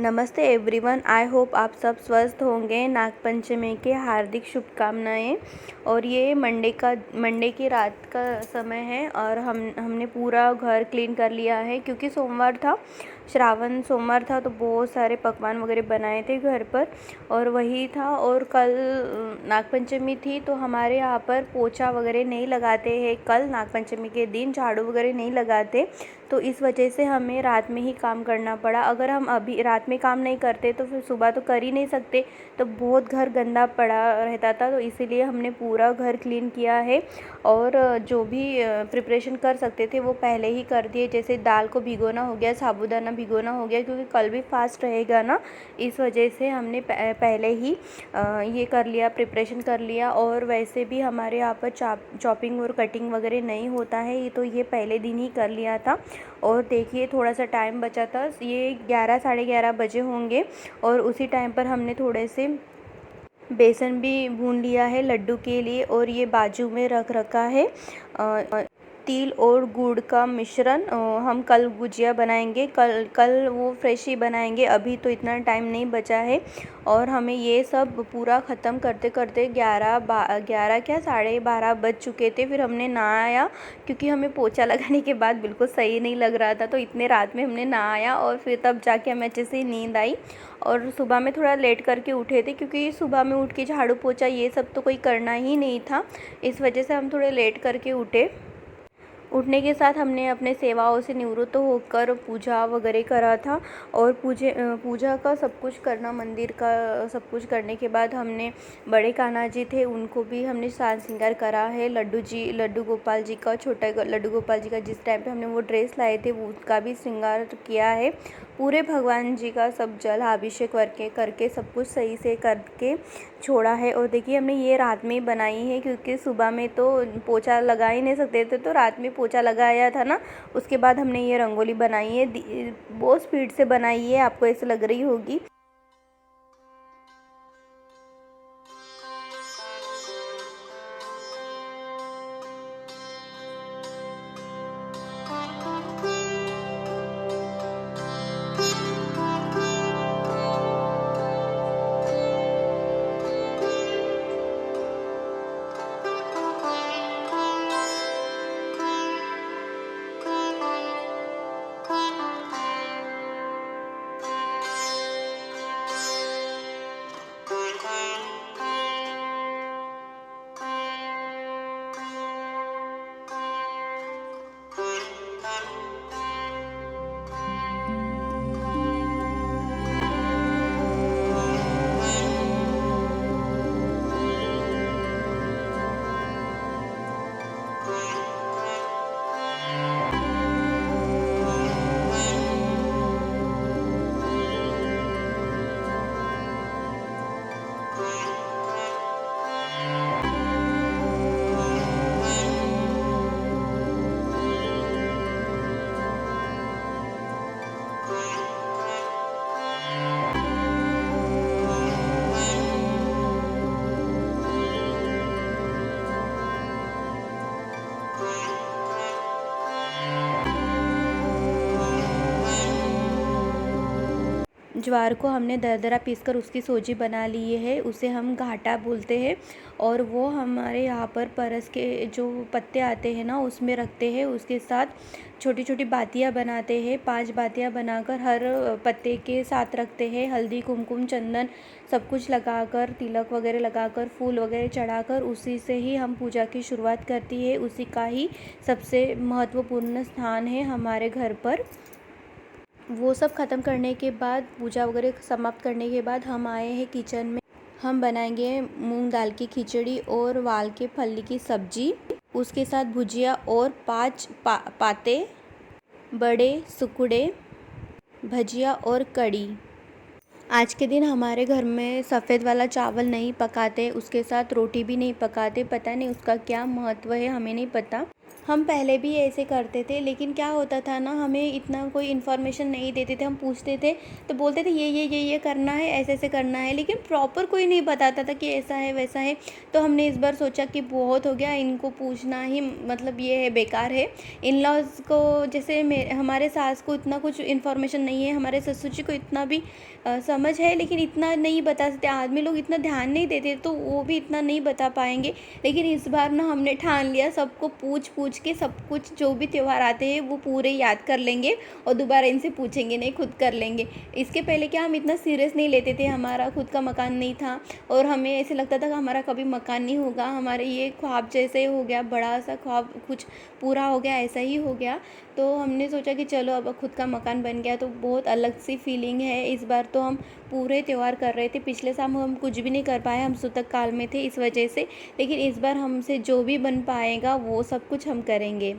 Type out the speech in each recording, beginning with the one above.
नमस्ते everyone, I hope आप सब स्वस्थ होंगे। नागपंचमी के हार्दिक शुभकामनाएं। और ये मंडे की रात का समय है और हमने पूरा घर क्लीन कर लिया है क्योंकि सोमवार था, श्रावण सोमवार था, तो बहुत सारे पकवान वगैरह बनाए थे घर पर और वही था। और कल नागपंचमी थी तो हमारे यहाँ पर पोछा वगैरह नहीं लगाते हैं। कल नागपंचमी के दिन झाड़ू वगैरह नहीं लगाते, तो इस वजह से हमें रात में ही काम करना पड़ा। अगर हम अभी रात में काम नहीं करते तो फिर सुबह तो कर ही नहीं सकते, तो बहुत घर गंदा पड़ा रहता था। तो इसीलिए हमने पूरा घर क्लीन किया है और जो भी प्रिपरेशन कर सकते थे वो पहले ही कर दिए। जैसे दाल को भिगोना हो गया, साबूदाना भिगोना हो गया, क्योंकि कल भी फास्ट रहेगा ना, इस वजह से हमने पहले ही ये कर लिया, प्रिपरेशन कर लिया। और वैसे भी हमारे यहाँ पर चॉपिंग और कटिंग वगैरह नहीं होता है, तो ये पहले दिन ही कर लिया था। और देखिए थोड़ा सा टाइम बचा था, ये 11 साढ़े 11 बजे होंगे और उसी टाइम पर हमने थोड़े से बेसन भी भून लिया है लड्डू के लिए। और ये बाजू में रख रखा है तिल और गुड़ का मिश्रण। हम कल गुजिया बनाएंगे, कल वो फ्रेश ही बनाएंगे, अभी तो इतना टाइम नहीं बचा है। और हमें ये सब पूरा ख़त्म करते करते 11 क्या 12:30 बज चुके थे। फिर हमने नहाया क्योंकि हमें पोछा लगाने के बाद बिल्कुल सही नहीं लग रहा था, तो इतने रात में हमने नहाया और फिर तब जाके हमें अच्छे से नींद आई। और सुबह में थोड़ा लेट करके उठे थे क्योंकि सुबह में उठ के झाड़ू पोछा ये सब तो कोई करना ही नहीं था, इस वजह से हम थोड़े लेट करके उठे। उठने के साथ हमने अपने सेवाओं से निवृत्त होकर पूजा वगैरह करा था। और पूजा का सब कुछ करना, मंदिर का सब कुछ करने के बाद हमने बड़े कान्हा जी थे उनको भी हमने साज श्रृंगार करा है। लड्डू गोपाल जी का, छोटा लड्डू गोपाल जी का जिस टाइम पे हमने वो ड्रेस लाए थे वो उसका भी श्रृंगार किया है। पूरे भगवान जी का सब जल अभिषेक करके सब कुछ सही से करके छोड़ा है। और देखिए हमने ये रात में ही बनाई है क्योंकि सुबह में तो पोछा लगा ही नहीं सकते थे, तो रात में पोछा लगाया था ना, उसके बाद हमने ये रंगोली बनाई है। बहुत स्पीड से बनाई है, आपको ऐसे लग रही होगी। ज्वार को हमने दरदरा पीसकर उसकी सोजी बना ली है, उसे हम घाटा बोलते हैं। और वो हमारे यहाँ पर परस के जो पत्ते आते हैं ना उसमें रखते हैं, उसके साथ छोटी छोटी बातियाँ बनाते हैं। 5 बातियाँ बनाकर हर पत्ते के साथ रखते हैं। हल्दी, कुमकुम, चंदन सब कुछ लगाकर, तिलक वगैरह लगाकर, फूल वगैरह चढ़ाकर उसी से ही हम पूजा की शुरुआत करती है। उसी का ही सबसे महत्वपूर्ण स्थान है हमारे घर पर। वो सब ख़त्म करने के बाद, पूजा वगैरह समाप्त करने के बाद हम आए हैं किचन में। हम बनाएंगे मूंग दाल की खिचड़ी और वाल के फली की सब्जी, उसके साथ भुजिया और 5 पाते, बड़े सुकुड़े, भजिया और कड़ी। आज के दिन हमारे घर में सफ़ेद वाला चावल नहीं पकाते, उसके साथ रोटी भी नहीं पकाते। पता नहीं उसका क्या महत्व है, हमें नहीं पता। हम पहले भी ऐसे करते थे, लेकिन क्या होता था ना, हमें इतना कोई इन्फॉर्मेशन नहीं देते थे। हम पूछते थे तो बोलते थे ये करना है, ऐसे-ऐसे करना है, लेकिन प्रॉपर कोई नहीं बताता था कि ऐसा है, वैसा है। तो हमने इस बार सोचा कि बहुत हो गया, इनको पूछना ही मतलब ये है, बेकार है। इन-लॉज़ को जैसे हमारे सास को इतना कुछ इन्फॉर्मेशन नहीं है, हमारे ससुर जी को इतना भी समझ है, लेकिन इतना नहीं बता सकते। आदमी लोग इतना ध्यान नहीं देते, तो वो भी इतना नहीं बता पाएँगे। लेकिन इस बार ना हमने ठान लिया, सबको पूछ के सब कुछ, जो भी त्योहार आते हैं वो पूरे याद कर लेंगे और दोबारा इनसे पूछेंगे नहीं, खुद कर लेंगे। इसके पहले क्या, हम इतना सीरियस नहीं लेते थे, हमारा खुद का मकान नहीं था और हमें ऐसे लगता था कि हमारा कभी मकान नहीं होगा, हमारे ये ख्वाब जैसे हो गया, बड़ा सा ख्वाब कुछ पूरा हो गया, ऐसा ही हो गया। तो हमने सोचा कि चलो अब खुद का मकान बन गया, तो बहुत अलग सी फीलिंग है। इस बार तो हम पूरे त्योहार कर रहे थे, पिछले साल हम कुछ भी नहीं कर पाए, हम सूतक काल में थे इस वजह से। लेकिन इस बार हमसे जो भी बन पाएगा वो सब कुछ हम करेंगे।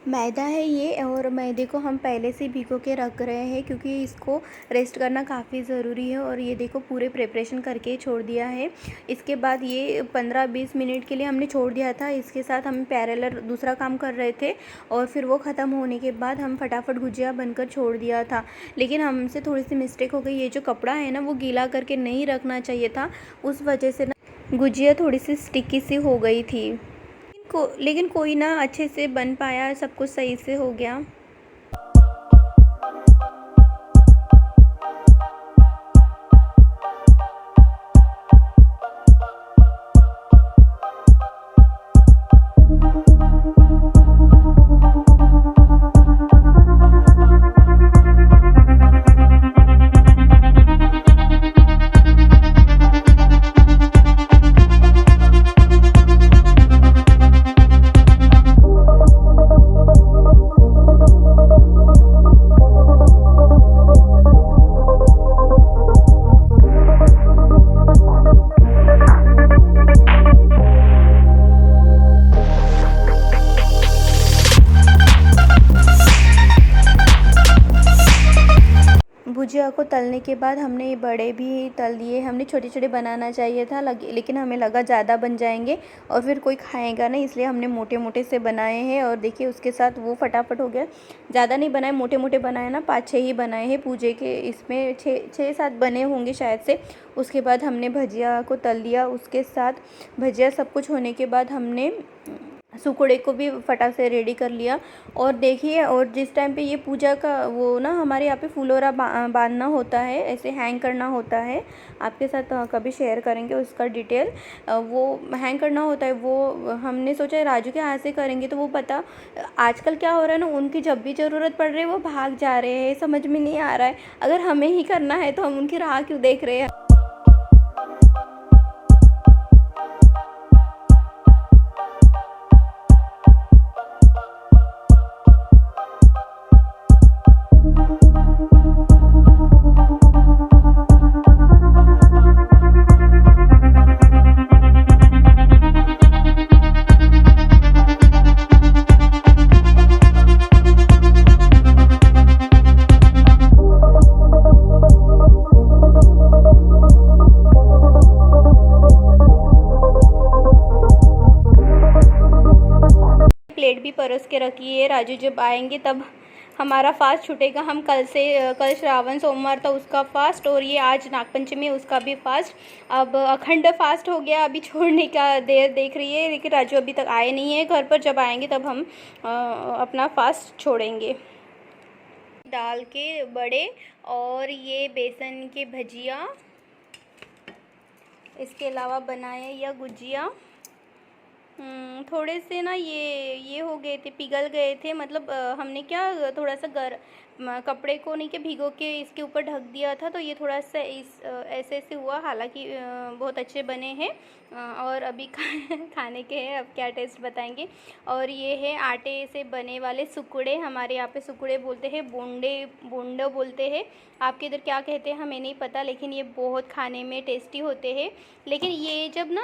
मैदा है ये, और मैदे को हम पहले से भिगो के रख रहे हैं, क्योंकि इसको रेस्ट करना काफ़ी ज़रूरी है। और ये देखो पूरे प्रिपरेशन करके छोड़ दिया है। इसके बाद ये 15-20 मिनट के लिए हमने छोड़ दिया था। इसके साथ हम पैरेलल दूसरा काम कर रहे थे, और फिर वो ख़त्म होने के बाद हम फटाफट गुजिया बनकर छोड़ दिया था। लेकिन हमसे थोड़ी सी मिस्टेक हो गई, ये जो कपड़ा है ना वो गीला करके नहीं रखना चाहिए था, उस वजह से ना गुजिया थोड़ी सी स्टिकी सी हो गई थी। लेकिन कोई ना, अच्छे से बन पाया, सब कुछ सही से हो गया। भुजिया को तलने के बाद हमने ये बड़े भी तल दिए। हमने छोटे-छोटे बनाना चाहिए था, लेकिन हमें लगा ज़्यादा बन जाएंगे और फिर कोई खाएगा नहीं, इसलिए हमने मोटे-मोटे से बनाए हैं। और देखिए उसके साथ वो फटाफट हो गया। ज़्यादा नहीं बनाए, मोटे-मोटे बनाए ना, 5-6 ही बनाए हैं पूजे के। इसमें 6-7 बने होंगे शायद से। उसके बाद हमने भजिया को तल दिया। उसके साथ भजिया सब कुछ होने के बाद हमने सुकुड़े को भी फटाक से रेडी कर लिया। और देखिए, और जिस टाइम पे ये पूजा का वो ना, हमारे यहाँ पे फुलोरा बांधना होता है, ऐसे हैंग करना होता है। आपके साथ कभी शेयर करेंगे उसका डिटेल। वो हैंग करना होता है, वो हमने सोचा राजू के हाथ से करेंगे। तो वो पता आजकल क्या हो रहा है ना, उनकी जब भी ज़रूरत पड़ रही है वो भाग जा रहे हैं, समझ में नहीं आ रहा है। अगर हमें ही करना है तो हम उनकी राह क्यों देख रहे हैं। प्लेट भी परोस के रखी है, राजू जब आएंगे तब हमारा फास्ट छूटेगा। हम कल श्रावण सोमवार था उसका फास्ट, और ये आज नागपंचमी उसका भी फास्ट। अब अखंड फास्ट हो गया। अभी छोड़ने का देर देख रही है, लेकिन राजू अभी तक आए नहीं है घर पर। जब आएंगे तब हम अपना फास्ट छोड़ेंगे। दाल के बड़े और ये बेसन के भजिया, इसके अलावा बनाए या गुजिया। थोड़े से ना ये हो गए थे, पिघल गए थे। मतलब हमने क्या, थोड़ा सा कपड़े को नहीं के भिगो के इसके ऊपर ढक दिया था, तो ये थोड़ा सा ऐसे ऐसे हुआ। हालांकि बहुत अच्छे बने हैं। और अभी खाने के हैं, अब क्या टेस्ट बताएंगे। और ये है आटे से बने वाले सुकुड़े। हमारे यहाँ पे सुकुड़े बोलते हैं, बोंडे बोलते हैं। आपके इधर क्या कहते हैं हमें नहीं पता, लेकिन ये बहुत खाने में टेस्टी होते हैं। लेकिन ये जब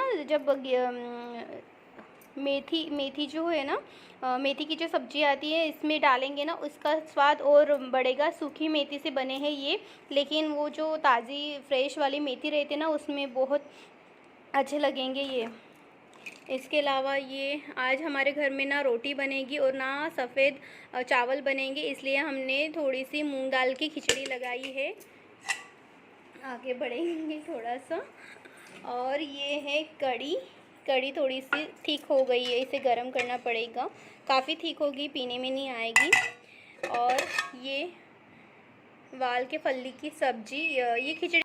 मेथी जो है ना, मेथी की जो सब्ज़ी आती है, इसमें डालेंगे ना, उसका स्वाद और बढ़ेगा। सूखी मेथी से बने हैं ये, लेकिन वो जो ताज़ी फ्रेश वाली मेथी रहती है ना, उसमें बहुत अच्छे लगेंगे ये। इसके अलावा ये आज हमारे घर में ना रोटी बनेगी और ना सफ़ेद चावल बनेंगे, इसलिए हमने थोड़ी सी मूंग दाल की खिचड़ी लगाई है। आगे बढ़ेंगे थोड़ा सा। और ये है कड़ी। कड़ी थोड़ी सी ठीक हो गई है, इसे गर्म करना पड़ेगा। काफ़ी ठीक होगी, पीने में नहीं आएगी। और ये वाल के फली की सब्जी, ये खिचड़ी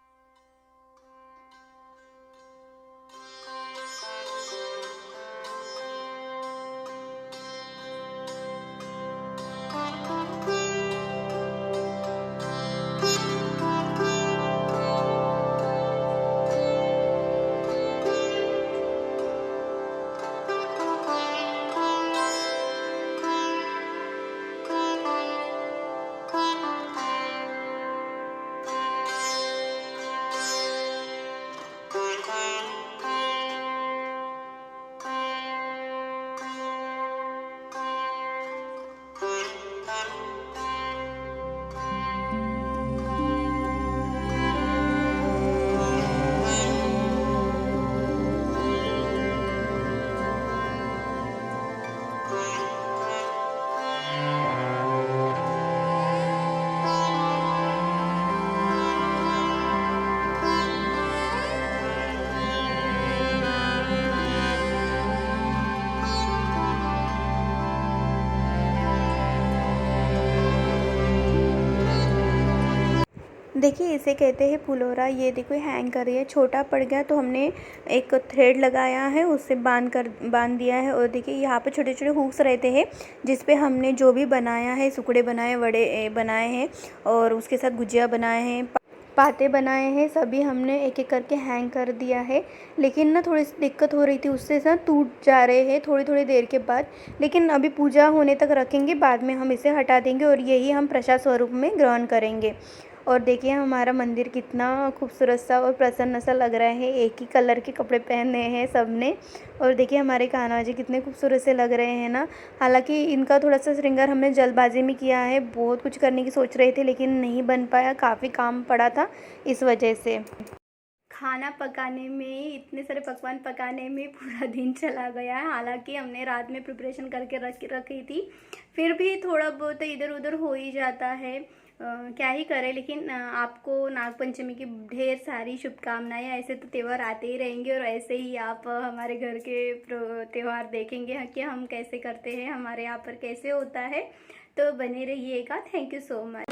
देखिए इसे कहते हैं फुलोरा। ये देखो हैंग कर रही है, छोटा पड़ गया तो हमने एक थ्रेड लगाया है, उससे बांध दिया है। और देखिए यहाँ पे छोटे छोटे हुक्स रहते हैं जिस पे हमने जो भी बनाया है, सुकड़े बनाए, वड़े बनाए हैं और उसके साथ गुजिया बनाए हैं, पाते बनाए हैं, सभी हमने एक एक करके हैंग कर दिया है। लेकिन ना थोड़ी सी दिक्कत हो रही थी, उससे ना टूट जा रहे हैं थोड़ी थोड़ी देर के बाद। लेकिन अभी पूजा होने तक रखेंगे, बाद में हम इसे हटा देंगे और यही हम प्रसाद स्वरूप में ग्रहण करेंगे। और देखिए हमारा मंदिर कितना खूबसूरत सा और प्रसन्न सा लग रहा है। एक ही कलर के कपड़े पहने हैं सबने। और देखिए हमारे कान्हा जी कितने खूबसूरत से लग रहे हैं ना। हालांकि इनका थोड़ा सा श्रृंगार हमने जल्दबाजी में किया है, बहुत कुछ करने की सोच रहे थे लेकिन नहीं बन पाया, काफ़ी काम पड़ा था इस वजह से। खाना पकाने में, इतने सारे पकवान पकाने में पूरा दिन चला गया है। हालांकि हमने रात में प्रिपरेशन करके रखी थी, फिर भी थोड़ा बहुत इधर उधर हो ही जाता है। क्या ही करें। लेकिन आपको नागपंचमी की ढेर सारी शुभकामनाएं। ऐसे तो त्यौहार आते ही रहेंगे और ऐसे ही आप हमारे घर के त्यौहार देखेंगे कि हम कैसे करते हैं, हमारे यहाँ पर कैसे होता है। तो बने रहिएगा। Thank you so much.